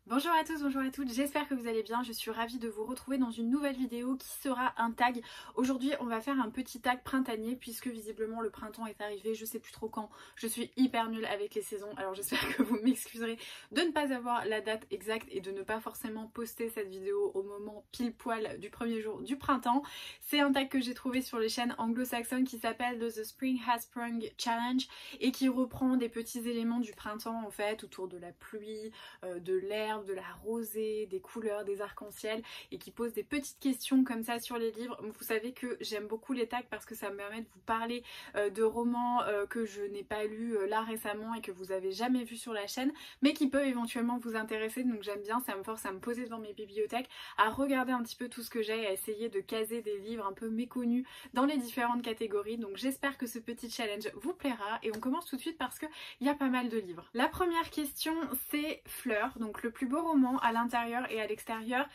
Bonjour à tous, bonjour à toutes, j'espère que vous allez bien, je suis ravie de vous retrouver dans une nouvelle vidéo qui sera un tag. Aujourd'hui on va faire un petit tag printanier puisque visiblement le printemps est arrivé, je sais plus trop quand, je suis hyper nulle avec les saisons, alors j'espère que vous m'excuserez de ne pas avoir la date exacte et de ne pas forcément poster cette vidéo au moment pile poil du premier jour du printemps. C'est un tag que j'ai trouvé sur les chaînes anglo-saxonnes qui s'appelle The Spring Has Sprung Challenge et qui reprend des petits éléments du printemps en fait autour de la pluie, de l'herbe, de la rosée, des couleurs, des arcs-en-ciel et qui pose des petites questions comme ça sur les livres. Vous savez que j'aime beaucoup les tags parce que ça me permet de vous parler de romans que je n'ai pas lus là récemment et que vous avez jamais vu sur la chaîne mais qui peuvent éventuellement vous intéresser, donc j'aime bien, ça me force à me poser devant mes bibliothèques, à regarder un petit peu tout ce que j'ai, à essayer de caser des livres un peu méconnus dans les différentes catégories. Donc j'espère que ce petit challenge vous plaira et on commence tout de suite parce qu'il y a pas mal de livres. La première question c'est Fleur, donc le plus beau roman à l'intérieur et à l'extérieur.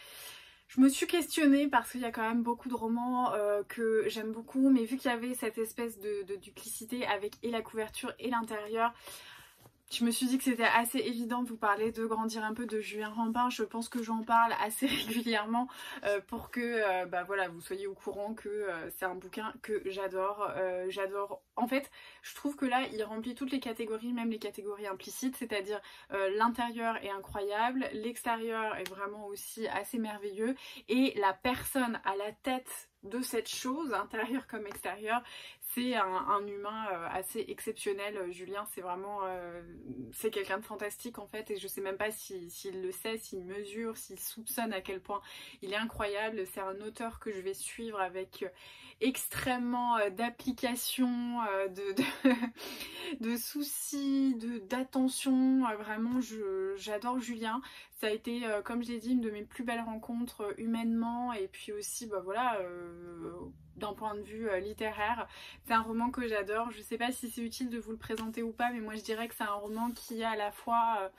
Je me suis questionnée parce qu'il y a quand même beaucoup de romans que j'aime beaucoup, mais vu qu'il y avait cette espèce de duplicité avec et la couverture et l'intérieur, je me suis dit que c'était assez évident de vous parler de Grandir un peu de Julien Rampin. Je pense que j'en parle assez régulièrement pour que voilà, vous soyez au courant que c'est un bouquin que j'adore. J'adore. En fait, je trouve que là, il remplit toutes les catégories, même les catégories implicites, c'est-à-dire l'intérieur est incroyable, l'extérieur est vraiment aussi assez merveilleux et la personne à la tête de cette chose, intérieure comme extérieure, c'est un humain assez exceptionnel. Julien, c'est vraiment c'est quelqu'un de fantastique en fait, et je sais même pas s'il le sait, s'il mesure, s'il soupçonne à quel point il est incroyable. C'est un auteur que je vais suivre avec extrêmement d'application, de soucis, d'attention. Vraiment, j'adore Julien. Ça a été, comme je l'ai dit, une de mes plus belles rencontres humainement et puis aussi, voilà, d'un point de vue littéraire. C'est un roman que j'adore. Je sais pas si c'est utile de vous le présenter ou pas, mais moi je dirais que c'est un roman qui a à la fois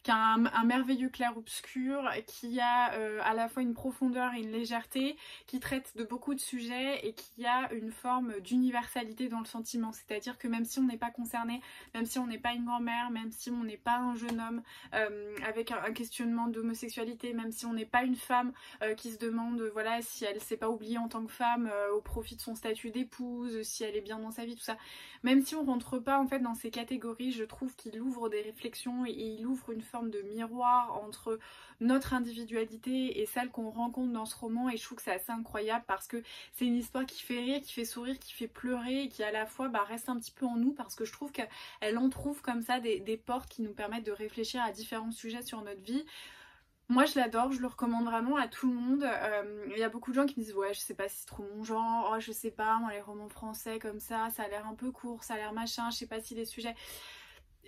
qui a un merveilleux clair-obscur, qui a à la fois une profondeur et une légèreté, qui traite de beaucoup de sujets et qui a une forme d'universalité dans le sentiment. C'est-à-dire que même si on n'est pas concerné, même si on n'est pas une grand-mère, même si on n'est pas un jeune homme avec un questionnement d'homosexualité, même si on n'est pas une femme qui se demande voilà, si elle s'est pas oubliée en tant que femme au profit de son statut d'épouse, si elle est bien dans sa vie, tout ça. Même si on rentre pas en fait dans ces catégories, je trouve qu'il ouvre des réflexions et il ouvre une forme de miroir entre notre individualité et celle qu'on rencontre dans ce roman, et je trouve que c'est assez incroyable parce que c'est une histoire qui fait rire, qui fait sourire, qui fait pleurer et qui à la fois reste un petit peu en nous, parce que je trouve qu'elle entrouvre comme ça des portes qui nous permettent de réfléchir à différents sujets sur notre vie. Moi je l'adore, je le recommande vraiment à tout le monde. Il y a beaucoup de gens qui me disent ouais, je sais pas si c'est trop mon genre, oh, je sais pas, moi les romans français comme ça a l'air un peu court, ça a l'air machin, je sais pas si les sujets...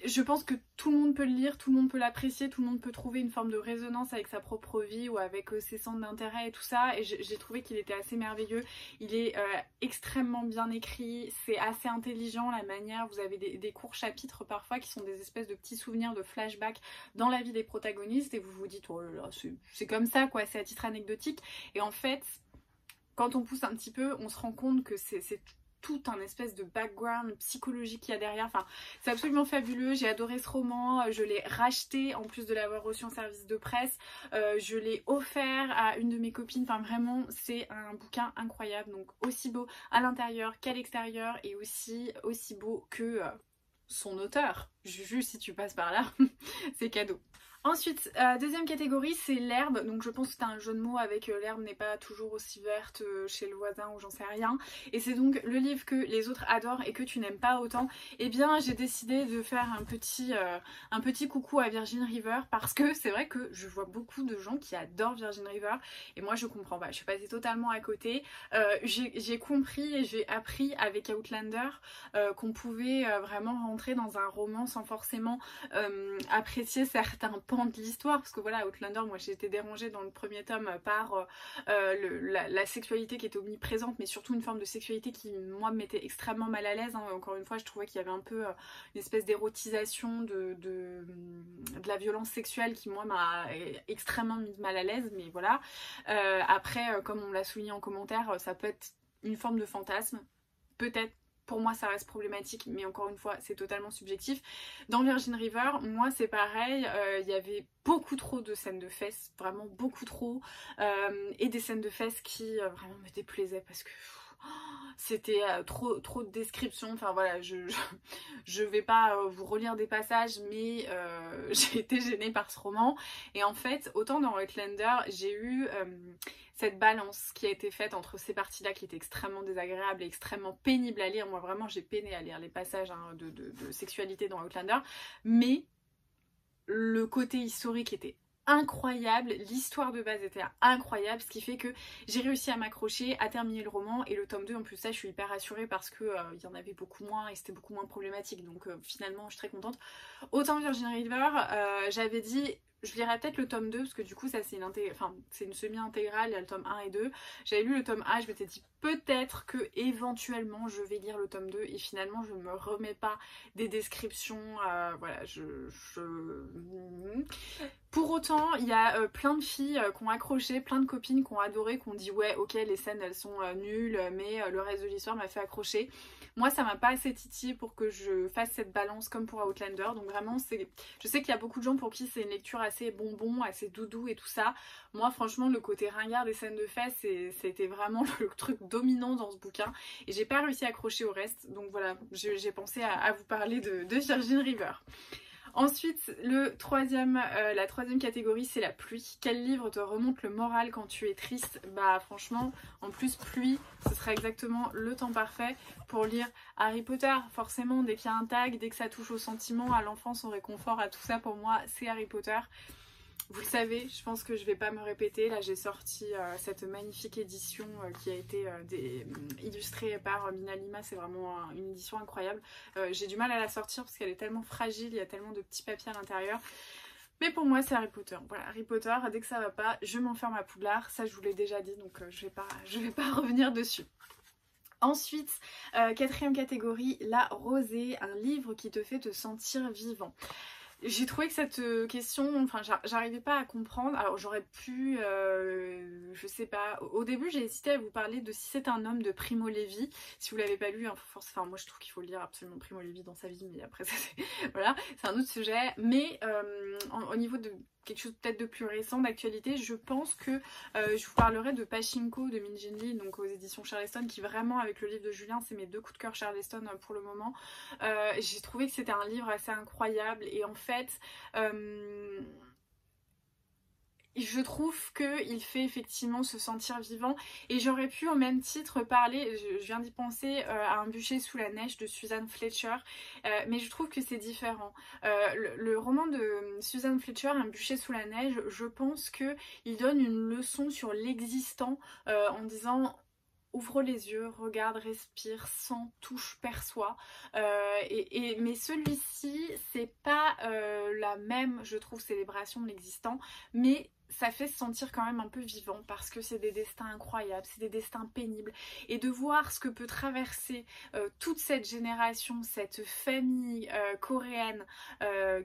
Je pense que tout le monde peut le lire, tout le monde peut l'apprécier, tout le monde peut trouver une forme de résonance avec sa propre vie ou avec ses centres d'intérêt et tout ça, et j'ai trouvé qu'il était assez merveilleux. Il est extrêmement bien écrit, c'est assez intelligent la manière, vous avez des courts chapitres parfois qui sont des espèces de petits souvenirs, de flashbacks dans la vie des protagonistes, et vous vous dites oh là là, c'est comme ça quoi, c'est à titre anecdotique, et en fait quand on pousse un petit peu on se rend compte que c'est tout un espèce de background psychologique qu'il y a derrière. Enfin, c'est absolument fabuleux, j'ai adoré ce roman, je l'ai racheté en plus de l'avoir reçu en service de presse, je l'ai offert à une de mes copines, enfin vraiment c'est un bouquin incroyable, donc aussi beau à l'intérieur qu'à l'extérieur et aussi beau que son auteur. Juju, si tu passes par là, c'est cadeau. Ensuite, deuxième catégorie, c'est l'herbe. Donc je pense que c'est un jeu de mots avec l'herbe n'est pas toujours aussi verte chez le voisin ou j'en sais rien. Et c'est donc le livre que les autres adorent et que tu n'aimes pas autant. Eh bien, j'ai décidé de faire un petit coucou à Virgin River parce que c'est vrai que je vois beaucoup de gens qui adorent Virgin River et moi je comprends pas. Je suis passée totalement à côté. J'ai compris et j'ai appris avec Outlander qu'on pouvait vraiment rentrer dans un roman sans forcément apprécier certains de l'histoire, parce que voilà, Outlander, moi j'ai été dérangée dans le premier tome par la sexualité qui était omniprésente, mais surtout une forme de sexualité qui moi me mettait extrêmement mal à l'aise, hein. Encore une fois je trouvais qu'il y avait un peu une espèce d'érotisation de la violence sexuelle qui moi m'a extrêmement mis mal à l'aise, mais voilà. Après comme on l'a souligné en commentaire, ça peut être une forme de fantasme, peut-être pour moi ça reste problématique, mais encore une fois c'est totalement subjectif. Dans Virgin River, moi c'est pareil, il y avait beaucoup trop de scènes de fesses, vraiment beaucoup trop, et des scènes de fesses qui vraiment me déplaisaient parce que c'était trop de descriptions. Enfin voilà, je vais pas vous relire des passages, mais j'ai été gênée par ce roman. Et en fait, autant dans Outlander, j'ai eu cette balance qui a été faite entre ces parties-là qui étaient extrêmement désagréables et extrêmement pénibles à lire. Moi vraiment, j'ai peiné à lire les passages hein, de sexualité dans Outlander, mais le côté historique était incroyable, l'histoire de base était incroyable, ce qui fait que j'ai réussi à m'accrocher, à terminer le roman, et le tome 2 en plus ça je suis hyper rassurée parce que il y en avait beaucoup moins et c'était beaucoup moins problématique, donc finalement je suis très contente. Autant Virgin River, j'avais dit je lirai peut-être le tome 2 parce que du coup ça c'est une semi-intégrale, il y a le tome 1 et 2. J'avais lu le tome 1, je m'étais dit peut-être que éventuellement je vais lire le tome 2 et finalement je ne me remets pas des descriptions, voilà, Pour autant, il y a plein de filles qui ont accroché, plein de copines qui ont adoré, qui ont dit ouais ok les scènes elles sont nulles mais le reste de l'histoire m'a fait accrocher. Moi ça m'a pas assez titillé pour que je fasse cette balance comme pour Outlander, donc vraiment je sais qu'il y a beaucoup de gens pour qui c'est une lecture assez bonbon, assez doudou et tout ça. Moi franchement le côté ringard des scènes de fesses c'était vraiment le truc dominant dans ce bouquin et j'ai pas réussi à accrocher au reste, donc voilà j'ai pensé à vous parler de Virgin River. Ensuite, la troisième catégorie, c'est la pluie. Quel livre te remonte le moral quand tu es triste? Bah franchement, en plus pluie, ce serait exactement le temps parfait pour lire Harry Potter. Forcément, dès qu'il y a un tag, dès que ça touche au sentiment, à l'enfance, au réconfort, à tout ça, pour moi, c'est Harry Potter. Vous le savez, je pense que je vais pas me répéter. Là, j'ai sorti cette magnifique édition qui a été illustrée par Mina Lima. C'est vraiment une édition incroyable. J'ai du mal à la sortir parce qu'elle est tellement fragile, il y a tellement de petits papiers à l'intérieur. Mais pour moi, c'est Harry Potter. Voilà, Harry Potter, dès que ça va pas, je m'enferme à Poudlard. Ça, je vous l'ai déjà dit, donc je vais pas revenir dessus. Ensuite, quatrième catégorie, la rosée, un livre qui te fait te sentir vivant. J'ai trouvé que cette question, enfin j'arrivais pas à comprendre. Alors j'aurais pu, je sais pas, au début j'ai hésité à vous parler de Si c'est un homme de Primo Levi. Si vous l'avez pas lu, hein, enfin moi je trouve qu'il faut lire absolument Primo Levi dans sa vie, mais après ça c'est voilà, c'est un autre sujet. Mais au niveau de quelque chose peut-être de plus récent, d'actualité, je pense que je vous parlerai de Pachinko de Min Jin Lee, donc aux éditions Charleston, qui vraiment avec le livre de Julien, c'est mes deux coups de cœur Charleston pour le moment. J'ai trouvé que c'était un livre assez incroyable et en fait je trouve qu'il fait effectivement se sentir vivant et j'aurais pu au même titre parler, je viens d'y penser, à Un bûcher sous la neige de Suzanne Fletcher, mais je trouve que c'est différent. Le roman de Suzanne Fletcher, Un bûcher sous la neige, je pense qu'il donne une leçon sur l'existant en disant... Ouvre les yeux, regarde, respire, sens, touche, perçois. Mais celui-ci, c'est pas la même, je trouve, célébration de l'existant, mais ça fait se sentir quand même un peu vivant parce que c'est des destins incroyables, c'est des destins pénibles. Et de voir ce que peut traverser toute cette génération, cette famille coréenne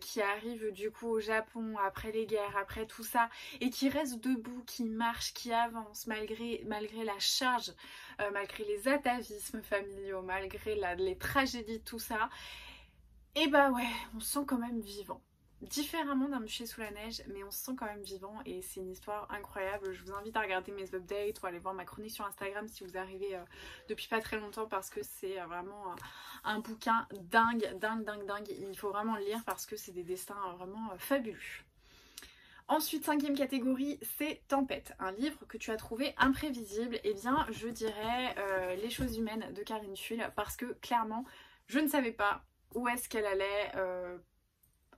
qui arrive du coup au Japon après les guerres, après tout ça, et qui reste debout, qui marche, qui avance malgré la charge, malgré les atavismes familiaux, malgré les tragédies, tout ça. Et bah ouais, on se sent quand même vivant. Différemment d'Un bûcher sous la neige, mais on se sent quand même vivant et c'est une histoire incroyable. Je vous invite à regarder mes updates ou aller voir ma chronique sur Instagram si vous arrivez depuis pas très longtemps parce que c'est vraiment un bouquin dingue. Il faut vraiment le lire parce que c'est des destins vraiment fabuleux. Ensuite, cinquième catégorie, c'est Tempête, un livre que tu as trouvé imprévisible. Eh bien, je dirais Les choses humaines de Karine Thuil parce que clairement, je ne savais pas où est-ce qu'elle allait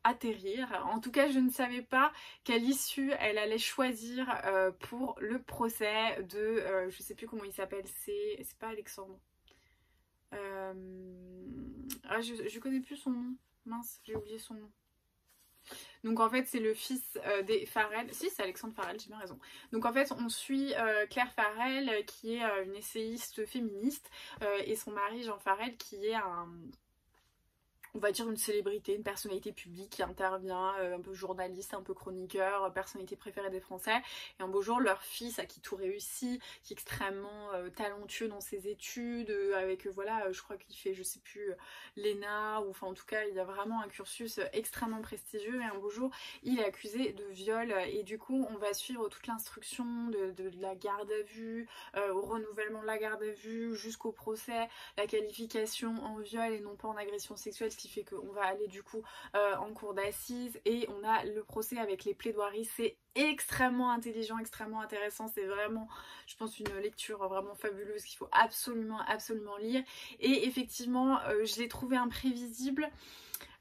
atterrir. En tout cas, je ne savais pas quelle issue elle allait choisir pour le procès de, je sais plus comment il s'appelle, c'est pas Alexandre. Je connais plus son nom. Mince, j'ai oublié son nom. Donc en fait c'est le fils des Farrell, si c'est Alexandre Farrell, j'ai bien raison. Donc en fait on suit Claire Farrell qui est une essayiste féministe et son mari Jean Farrell qui est un on va dire une célébrité, une personnalité publique qui intervient, un peu journaliste, un peu chroniqueur, personnalité préférée des Français. Et un beau jour, leur fils, à qui tout réussit, qui est extrêmement talentueux dans ses études, avec, voilà, je crois qu'il fait, je sais plus, l'ENA, ou enfin en tout cas, il a vraiment un cursus extrêmement prestigieux. Et un beau jour, il est accusé de viol. Et du coup, on va suivre toute l'instruction de la garde à vue, au renouvellement de la garde à vue, jusqu'au procès, la qualification en viol et non pas en agression sexuelle, ce qui fait qu'on va aller du coup en cour d'assises, et on a le procès avec les plaidoiries. C'est extrêmement intelligent, extrêmement intéressant, c'est vraiment, je pense, une lecture vraiment fabuleuse qu'il faut absolument lire. Et effectivement, je l'ai trouvé imprévisible.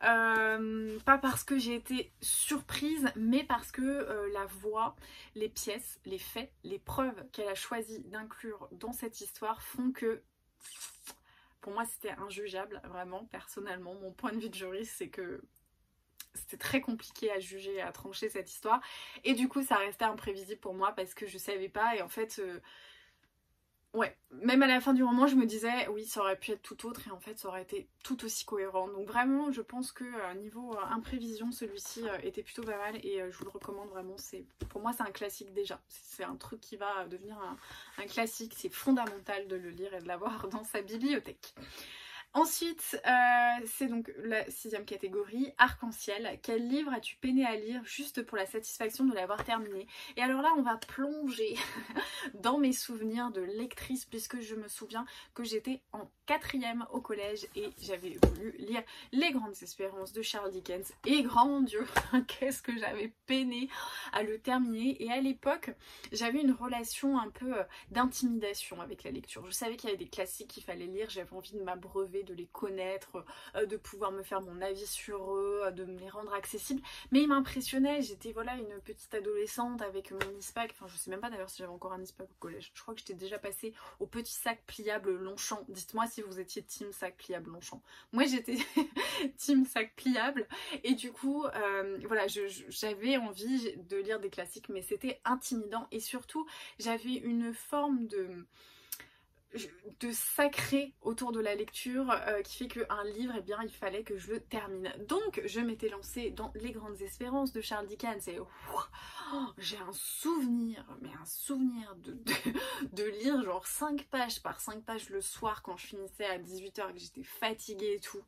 Pas parce que j'ai été surprise, mais parce que la voix, les pièces, les faits, les preuves qu'elle a choisi d'inclure dans cette histoire font que, pour moi, c'était injugeable, vraiment, personnellement. Mon point de vue de juriste, c'est que c'était très compliqué à juger, à trancher cette histoire. Et du coup, ça restait imprévisible pour moi parce que je savais pas. Et en fait, ouais, même à la fin du roman, je me disais, oui, ça aurait pu être tout autre. Et en fait, ça aurait été tout aussi cohérent. Donc vraiment, je pense que niveau imprévision, celui-ci était plutôt pas mal. Et je vous le recommande vraiment. Pour moi, c'est un classique déjà. C'est un truc qui va devenir un classique. C'est fondamental de le lire et de l'avoir dans sa bibliothèque. Ensuite, c'est donc la 6e catégorie, Arc-en-Ciel. Quel livre as-tu peiné à lire juste pour la satisfaction de l'avoir terminé? Et alors là, on va plonger dans mes souvenirs de lectrice, puisque je me souviens que j'étais en 4e au collège et j'avais voulu lire Les Grandes Espérances de Charles Dickens. Et grand Dieu, qu'est-ce que j'avais peiné à le terminer. Et à l'époque, j'avais une relation un peu d'intimidation avec la lecture. Je savais qu'il y avait des classiques qu'il fallait lire, j'avais envie de m'abreuver, de les connaître, de pouvoir me faire mon avis sur eux, de me les rendre accessibles. Mais ils m'impressionnaient, j'étais voilà une petite adolescente avec mon ISPAC, enfin je sais même pas d'ailleurs si j'avais encore un ISPAC au collège. Je crois que j'étais déjà passée au petit sac pliable Longchamp. Dites-moi si vous étiez team sac pliable Longchamp. Moi j'étais team sac pliable et du coup voilà, j'avais envie de lire des classiques, mais c'était intimidant et surtout j'avais une forme de sacré autour de la lecture qui fait qu'un livre, eh bien, il fallait que je le termine. Donc, je m'étais lancée dans Les Grandes Espérances de Charles Dickens et j'ai un souvenir, mais un souvenir de lire genre 5 pages par 5 pages le soir quand je finissais à 18h et que j'étais fatiguée et tout.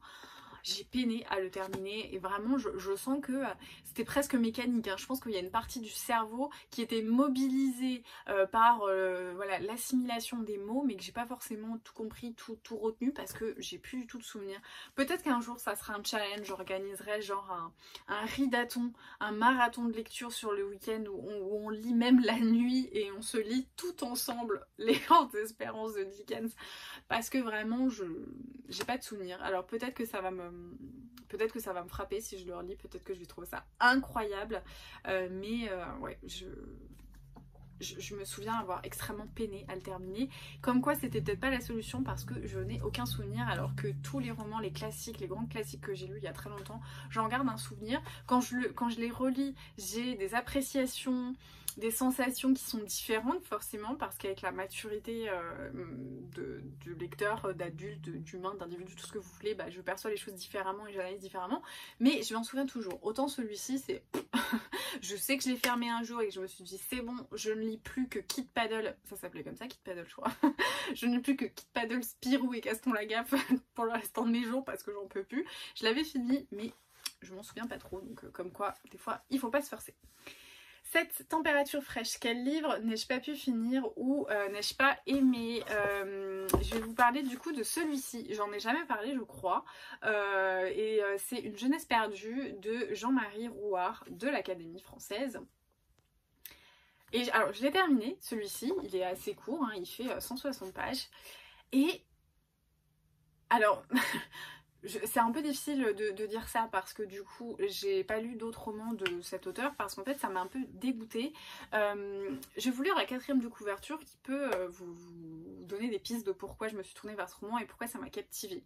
J'ai peiné à le terminer et vraiment je sens que c'était presque mécanique, hein. Je pense qu'il y a une partie du cerveau qui était mobilisée par voilà, l'assimilation des mots, mais que j'ai pas forcément tout compris, tout retenu parce que j'ai plus du tout de souvenirs. Peut-être qu'un jour ça sera un challenge, j'organiserai genre un ridathon, un marathon de lecture sur le week-end où on lit même la nuit et on se lit tout ensemble Les Grandes Espérances de Dickens parce que vraiment j'ai pas de souvenirs. Alors peut-être que ça va me frapper si je le relis, peut-être que je vais trouver ça incroyable, mais ouais, je me souviens avoir extrêmement peiné à le terminer, comme quoi c'était peut-être pas la solution parce que je n'ai aucun souvenir, alors que tous les romans, les classiques, les grands classiques que j'ai lus il y a très longtemps, j'en garde un souvenir. Quand je les relis, j'ai des appréciations, des sensations qui sont différentes forcément parce qu'avec la maturité du lecteur, d'adulte, d'humain, d'individu, tout ce que vous voulez, bah, je perçois les choses différemment et j'analyse différemment, mais je m'en souviens toujours. Autant celui-ci, c'est je sais que je l'ai fermé un jour et que je me suis dit c'est bon, je ne lis plus que Kit Paddle, ça s'appelait comme ça, Kit Paddle je crois, je ne lis plus que Kit Paddle, Spirou et Gaston Lagaffe pour le restant de mes jours parce que j'en peux plus. Je l'avais fini mais je m'en souviens pas trop, donc comme quoi des fois il faut pas se forcer. Cette température fraîche, quel livre n'ai-je pas pu finir ou n'ai-je pas aimé? Je vais vous parler du coup de celui-ci, j'en ai jamais parlé je crois, c'est Une jeunesse perdue de Jean-Marie Rouart de l'Académie française. Et alors je l'ai terminé, celui-ci, il est assez court, hein, il fait 160 pages. Et alors... c'est un peu difficile de dire ça parce que du coup j'ai pas lu d'autres romans de cet auteur parce qu'en fait ça m'a un peu dégoûtée. Je vais vous lire la 4e de couverture qui peut vous donner des pistes de pourquoi je me suis tournée vers ce roman et pourquoi ça m'a captivée.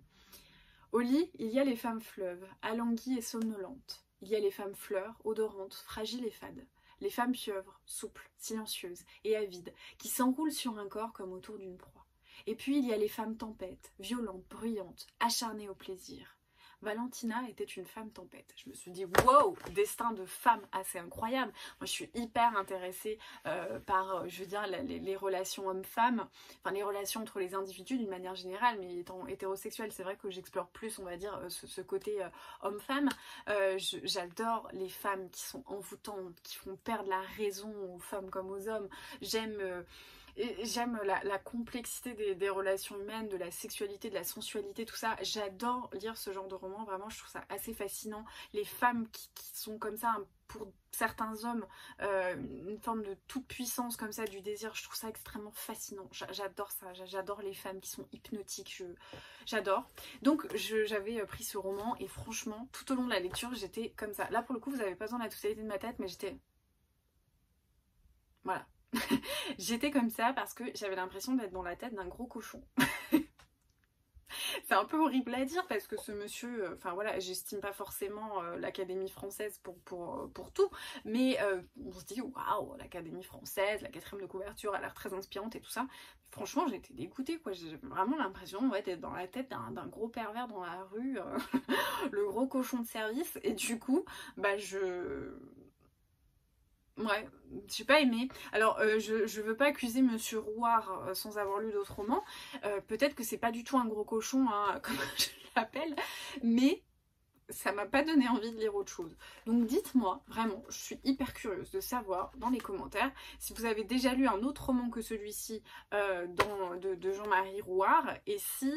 Au lit, il y a les femmes fleuves, alanguies et somnolentes. Il y a les femmes fleurs, odorantes, fragiles et fades. Les femmes pieuvres, souples, silencieuses et avides, qui s'enroulent sur un corps comme autour d'une proie. Et puis il y a les femmes tempêtes, violentes, bruyantes, acharnées au plaisir. Valentina était une femme tempête. Je me suis dit, wow, destin de femme assez incroyable. Moi, je suis hyper intéressée par, je veux dire, les relations hommes-femmes, enfin les relations entre les individus d'une manière générale, mais étant hétérosexuelle, c'est vrai que j'explore plus, on va dire, ce côté homme-femme. J'adore les femmes qui sont envoûtantes, qui font perdre la raison aux femmes comme aux hommes. J'aime la complexité des relations humaines, de la sexualité, de la sensualité, tout ça. J'adore lire ce genre de roman, vraiment je trouve ça assez fascinant. Les femmes qui sont comme ça, pour certains hommes, une forme de toute puissance comme ça, du désir, je trouve ça extrêmement fascinant. J'adore ça, j'adore les femmes qui sont hypnotiques, j'adore. Donc j'avais pris ce roman et franchement, tout au long de la lecture, j'étais comme ça. Là pour le coup, vous n'avez pas besoin de la totalité de ma tête, mais j'étais... Voilà. J'étais comme ça parce que j'avais l'impression d'être dans la tête d'un gros cochon. C'est un peu horrible à dire parce que ce monsieur, enfin voilà, j'estime pas forcément l'Académie française pour tout, mais on se dit waouh, l'Académie française, la 4e de couverture a l'air très inspirante et tout ça. Franchement, j'étais dégoûtée quoi, j'ai vraiment l'impression d'être dans la tête d'un gros pervers dans la rue, le gros cochon de service, et du coup, bah ouais, j'ai pas aimé. Alors, je veux pas accuser Monsieur Rouard sans avoir lu d'autres romans. Peut-être que c'est pas du tout un gros cochon, hein, comme je l'appelle, mais ça m'a pas donné envie de lire autre chose. Donc dites-moi, vraiment, je suis hyper curieuse de savoir dans les commentaires si vous avez déjà lu un autre roman que celui-ci de Jean-Marie Rouard et si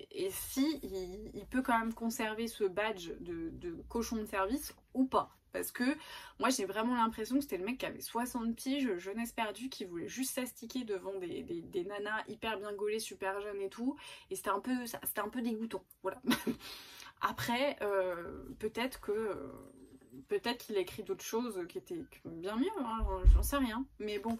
il peut quand même conserver ce badge de cochon de service ou pas. Parce que moi j'ai vraiment l'impression que c'était le mec qui avait 60 piges, jeunesse perdue, qui voulait juste s'astiquer devant des nanas hyper bien gaulées, super jeunes et tout. Et c'était un peu dégoûtant, voilà. Après, peut-être qu'il a écrit d'autres choses qui étaient bien mieux, hein, j'en sais rien. Mais bon,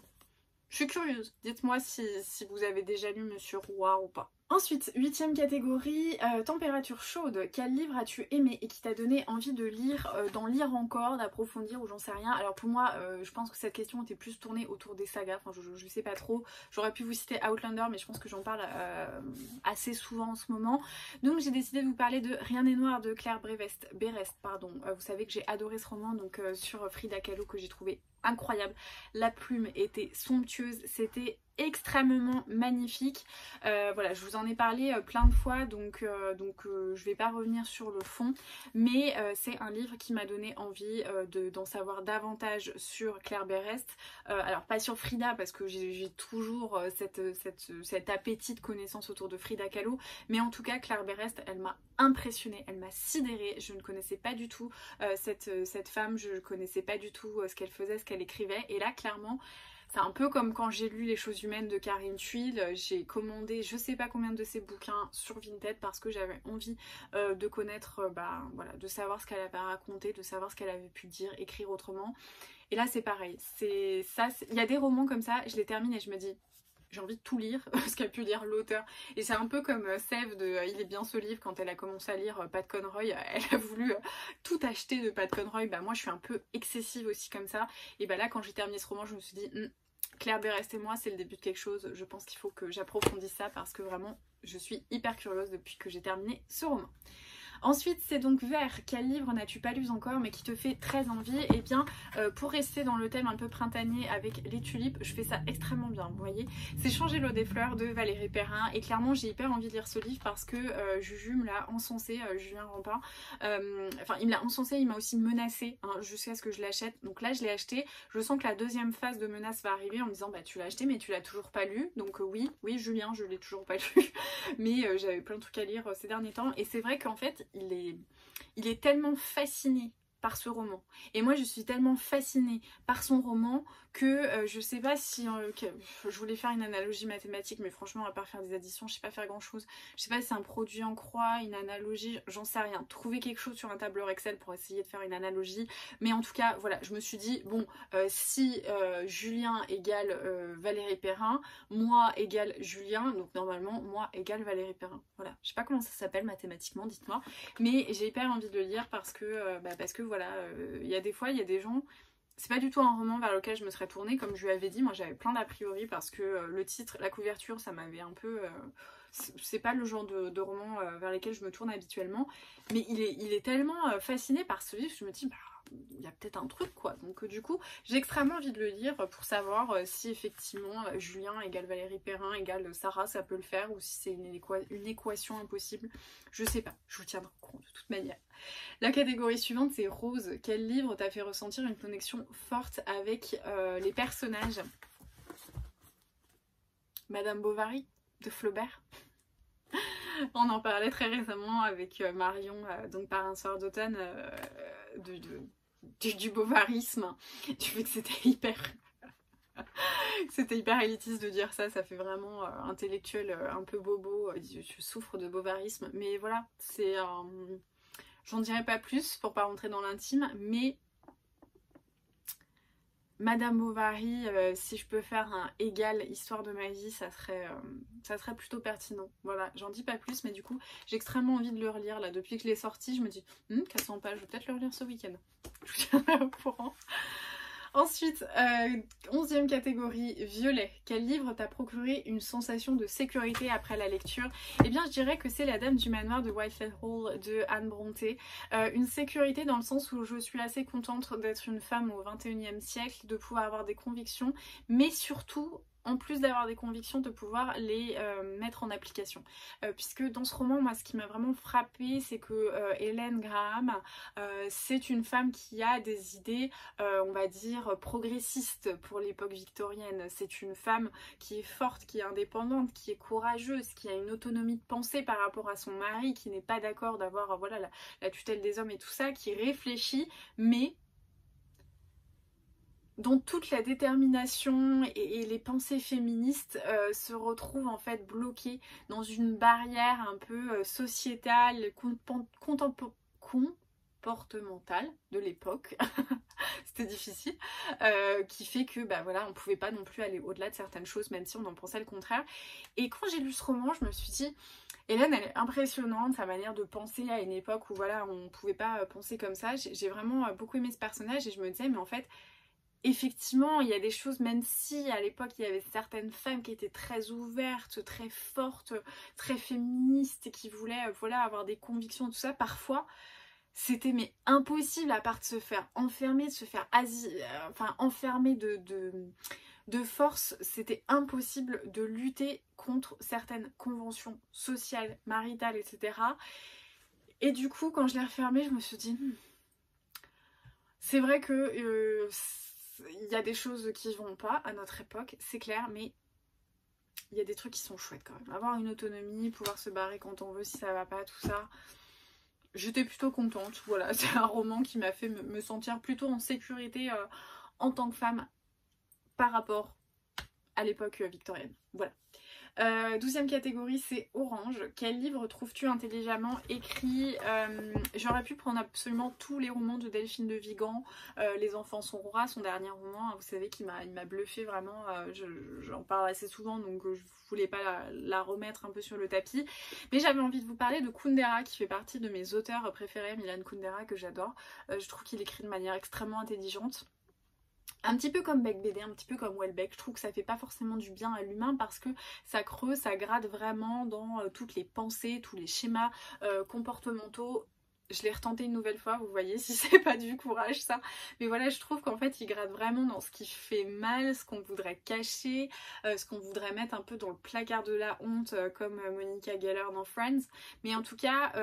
je suis curieuse. Dites-moi si vous avez déjà lu Monsieur Rouard ou pas. Ensuite, 8e catégorie, température chaude. Quel livre as-tu aimé et qui t'a donné envie de lire, d'en lire encore, d'approfondir ou j'en sais rien. Alors pour moi, je pense que cette question était plus tournée autour des sagas, enfin je sais pas trop. J'aurais pu vous citer Outlander, mais je pense que j'en parle assez souvent en ce moment. Donc j'ai décidé de vous parler de Rien n'est noir de Claire Berest. Vous savez que j'ai adoré ce roman, donc sur Frida Kahlo, que j'ai trouvé incroyable. La plume était somptueuse, c'était extrêmement magnifique. Voilà, je vous en ai parlé plein de fois, donc je vais pas revenir sur le fond, mais c'est un livre qui m'a donné envie d'en savoir davantage sur Claire Berest. Alors pas sur Frida parce que j'ai toujours cet appétit de connaissance autour de Frida Kahlo, mais en tout cas Claire Berest, elle m'a impressionnée, elle m'a sidérée. Je ne connaissais pas du tout cette femme, je ne connaissais pas du tout ce qu'elle faisait, ce qu'elle écrivait, et là clairement c'est un peu comme quand j'ai lu Les choses humaines de Karine Thuil. J'ai commandé je sais pas combien de ses bouquins sur Vinted parce que j'avais envie de connaître, voilà, de savoir ce qu'elle avait raconté, de savoir ce qu'elle avait pu dire, écrire autrement. Et là c'est pareil, il y a des romans comme ça, je les termine et je me dis j'ai envie de tout lire, ce qu'a pu lire l'auteur. Et c'est un peu comme Sève de Il est bien ce livre, quand elle a commencé à lire Pat Conroy, elle a voulu tout acheter de Pat Conroy. Bah moi je suis un peu excessive aussi comme ça. Et bah là quand j'ai terminé ce roman, je me suis dit Claire Berest et moi, c'est le début de quelque chose. Je pense qu'il faut que j'approfondisse ça parce que vraiment, je suis hyper curieuse depuis que j'ai terminé ce roman. Ensuite, c'est donc Vert. Quel livre n'as-tu pas lu encore mais qui te fait très envie? Et bien, pour rester dans le thème un peu printanier avec les tulipes, je fais ça extrêmement bien, vous voyez. C'est Changer l'eau des fleurs de Valérie Perrin. Et clairement, j'ai hyper envie de lire ce livre parce que Juju me l'a encensé, Julien Rampin. Enfin, il me l'a encensé, il m'a aussi menacé hein, jusqu'à ce que je l'achète. Donc là, je l'ai acheté. Je sens que la deuxième phase de menace va arriver en me disant, bah tu l'as acheté mais tu l'as toujours pas lu. Donc oui, Julien, je l'ai toujours pas lu. Mais j'avais plein de trucs à lire ces derniers temps. Et c'est vrai qu'en fait, il est tellement fasciné par ce roman. Et moi, je suis tellement fascinée par son roman que je sais pas si... je voulais faire une analogie mathématique, mais franchement, à part faire des additions, je sais pas faire grand-chose. Je sais pas si c'est un produit en croix, une analogie, j'en sais rien. Trouver quelque chose sur un tableur Excel pour essayer de faire une analogie. Mais en tout cas, voilà, je me suis dit, bon, si Julien égale Valérie Perrin, moi égale Julien, donc normalement, moi égale Valérie Perrin. Voilà, je sais pas comment ça s'appelle mathématiquement, dites-moi. Mais j'ai hyper envie de le lire parce que voilà, il y a des fois, il y a des gens... C'est pas du tout un roman vers lequel je me serais tournée, comme je lui avais dit. Moi j'avais plein d'a priori parce que le titre, la couverture, ça m'avait un peu c'est pas le genre de roman vers lesquels je me tourne habituellement, mais il est tellement fasciné par ce livre, je me dis bah il y a peut-être un truc quoi. Donc du coup j'ai extrêmement envie de le lire pour savoir si effectivement Julien égale Valérie Perrin égale Sarah ça peut le faire, ou si c'est une équation impossible, je sais pas, je vous tiendrai au courant de toute manière. La catégorie suivante c'est Rose. Quel livre t'a fait ressentir une connexion forte avec les personnages? Madame Bovary de Flaubert. On en parlait très récemment avec Marion, donc par un soir d'automne, du bovarisme. Tu fais que c'était hyper élitiste de dire ça, ça fait vraiment intellectuel, un peu bobo, je souffre de bovarisme, mais voilà, c'est... j'en dirai pas plus pour pas rentrer dans l'intime, mais Madame Bovary, si je peux faire un égal histoire de ma vie, ça serait plutôt pertinent. Voilà, j'en dis pas plus, mais du coup, j'ai extrêmement envie de le relire. Là, depuis que je l'ai sorti, je me dis, 400 pages, je vais peut-être le relire ce week-end. Je vous tiendrai au courant. Ensuite, 11e catégorie, Violet. Quel livre t'a procuré une sensation de sécurité après la lecture? Eh bien, je dirais que c'est La Dame du Manoir de Whitefell Hall de Anne Brontë. Une sécurité dans le sens où je suis assez contente d'être une femme au 21e siècle, de pouvoir avoir des convictions, mais surtout... en plus d'avoir des convictions, de pouvoir les mettre en application. Puisque dans ce roman, moi, ce qui m'a vraiment frappée, c'est que Hélène Graham, c'est une femme qui a des idées, on va dire, progressistes pour l'époque victorienne. C'est une femme qui est forte, qui est indépendante, qui est courageuse, qui a une autonomie de pensée par rapport à son mari, qui n'est pas d'accord d'avoir voilà, la tutelle des hommes et tout ça, qui réfléchit, mais... dont toute la détermination et les pensées féministes se retrouvent en fait bloquées dans une barrière un peu sociétale, comportementale de l'époque, c'était difficile, qui fait que bah voilà, on pouvait pas non plus aller au-delà de certaines choses, même si on en pensait le contraire. Et quand j'ai lu ce roman, je me suis dit, Hélène, elle est impressionnante, sa manière de penser à une époque où voilà, on pouvait pas penser comme ça. J'ai vraiment beaucoup aimé ce personnage et je me disais, mais en fait, effectivement, il y a des choses, même si à l'époque il y avait certaines femmes qui étaient très ouvertes, très fortes, très féministes et qui voulaient voilà, avoir des convictions, tout ça, parfois c'était mais impossible à part de se faire enfermer, de se faire enfermer de force, c'était impossible de lutter contre certaines conventions sociales, maritales, etc. Et du coup, quand je l'ai refermé, je me suis dit, c'est vrai que... il y a des choses qui vont pas à notre époque, c'est clair, mais il y a des trucs qui sont chouettes quand même. Avoir une autonomie, pouvoir se barrer quand on veut si ça va pas, tout ça. J'étais plutôt contente, voilà. C'est un roman qui m'a fait me sentir plutôt en sécurité en tant que femme par rapport à l'époque victorienne. Voilà. 12e catégorie, c'est Orange. Quel livre trouves-tu intelligemment écrit? J'aurais pu prendre absolument tous les romans de Delphine de Vigan. Les enfants sont rois, son dernier roman, hein, vous savez qu'il m'a bluffé vraiment. J'en parle assez souvent, donc je voulais pas la remettre un peu sur le tapis. Mais j'avais envie de vous parler de Kundera, qui fait partie de mes auteurs préférés, Milan Kundera, que j'adore. Je trouve qu'il écrit de manière extrêmement intelligente. Un petit peu comme Beck BD, un petit peu comme Welbeck, je trouve que ça fait pas forcément du bien à l'humain parce que ça creuse, ça gratte vraiment dans toutes les pensées, tous les schémas comportementaux. Je l'ai retenté une nouvelle fois, vous voyez, si c'est pas du courage ça. Mais voilà, je trouve qu'en fait, il gratte vraiment dans ce qui fait mal, ce qu'on voudrait cacher, ce qu'on voudrait mettre un peu dans le placard de la honte, comme Monica Geller dans Friends. Mais en tout cas,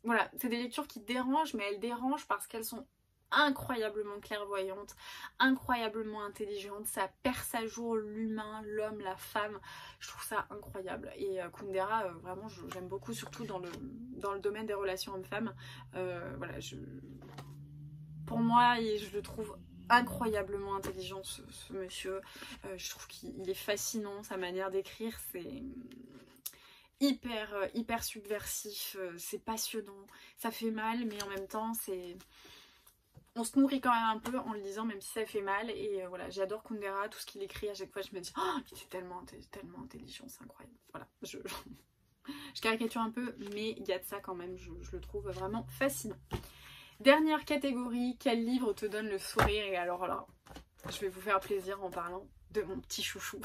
voilà, c'est des lectures qui dérangent, mais elles dérangent parce qu'elles sont incroyablement clairvoyante, incroyablement intelligente, ça perce à jour l'humain, l'homme, la femme, je trouve ça incroyable. Et Kundera, vraiment j'aime beaucoup, surtout dans le domaine des relations hommes-femmes. Voilà, pour moi, je le trouve incroyablement intelligent ce monsieur. Je trouve qu'il est fascinant, sa manière d'écrire, c'est hyper subversif, c'est passionnant, ça fait mal, mais en même temps on se nourrit quand même un peu en le lisant, même si ça fait mal. Et voilà, j'adore Kundera, tout ce qu'il écrit. À chaque fois, je me dis, oh, il est tellement intelligent, c'est incroyable. Voilà, je caricature un peu, mais il y a de ça quand même. Je le trouve vraiment fascinant. Dernière catégorie, quel livre te donne le sourire? Et alors là, je vais vous faire plaisir en parlant de mon petit chouchou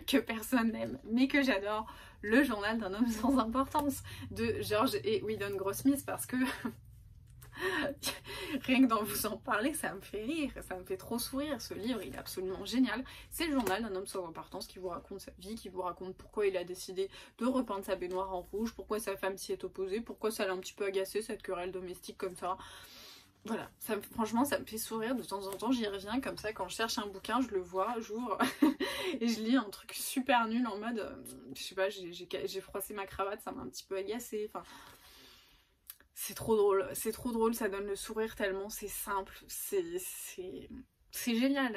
que personne n'aime mais que j'adore, le journal d'un homme sans importance de George et Weldon Grossmith, parce que rien que d'en vous en parler, ça me fait rire, ça me fait trop sourire. Ce livre, il est absolument génial. C'est le journal d'un homme sans importance qui vous raconte sa vie, qui vous raconte pourquoi il a décidé de repeindre sa baignoire en rouge, pourquoi sa femme s'y est opposée, pourquoi ça l'a un petit peu agacé cette querelle domestique comme ça. Voilà, franchement ça me fait sourire de temps en temps, j'y reviens comme ça quand je cherche un bouquin, je le vois, j'ouvre et je lis un truc super nul en mode, je sais pas, j'ai froissé ma cravate, ça m'a un petit peu agacé, enfin... C'est trop drôle, ça donne le sourire tellement c'est simple, c'est génial.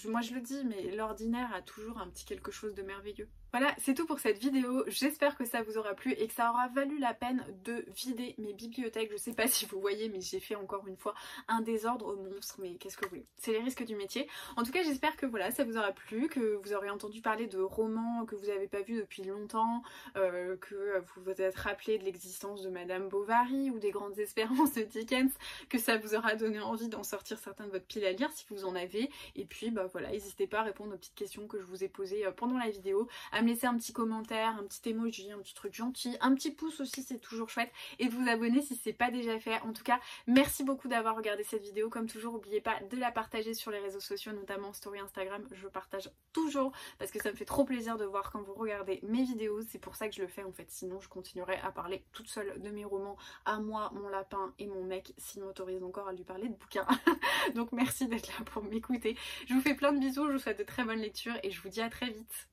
Moi je le dis, mais l'ordinaire a toujours un petit quelque chose de merveilleux. Voilà, c'est tout pour cette vidéo. J'espère que ça vous aura plu et que ça aura valu la peine de vider mes bibliothèques. Je sais pas si vous voyez, mais j'ai fait encore une fois un désordre monstre. Mais qu'est-ce que vous voulez? C'est les risques du métier. En tout cas, j'espère que voilà, ça vous aura plu, que vous aurez entendu parler de romans que vous n'avez pas vus depuis longtemps, que vous vous êtes rappelé de l'existence de Madame Bovary ou des Grandes Espérances de Dickens, que ça vous aura donné envie d'en sortir certains de votre pile à lire si vous en avez. Et puis, bah voilà, n'hésitez pas à répondre aux petites questions que je vous ai posées pendant la vidéo, à me laisser un petit commentaire, un petit emoji, un petit truc gentil, un petit pouce aussi, c'est toujours chouette, et de vous abonner si c'est pas déjà fait. En tout cas, merci beaucoup d'avoir regardé cette vidéo. Comme toujours, n'oubliez pas de la partager sur les réseaux sociaux, notamment story Instagram. Je partage toujours parce que ça me fait trop plaisir de voir quand vous regardez mes vidéos. C'est pour ça que je le fais en fait, sinon je continuerai à parler toute seule de mes romans à moi, mon lapin et mon mec, s'il m'autorise encore à lui parler de bouquins. Donc merci d'être là pour m'écouter. Je vous fais plein de bisous, je vous souhaite de très bonnes lectures et je vous dis à très vite.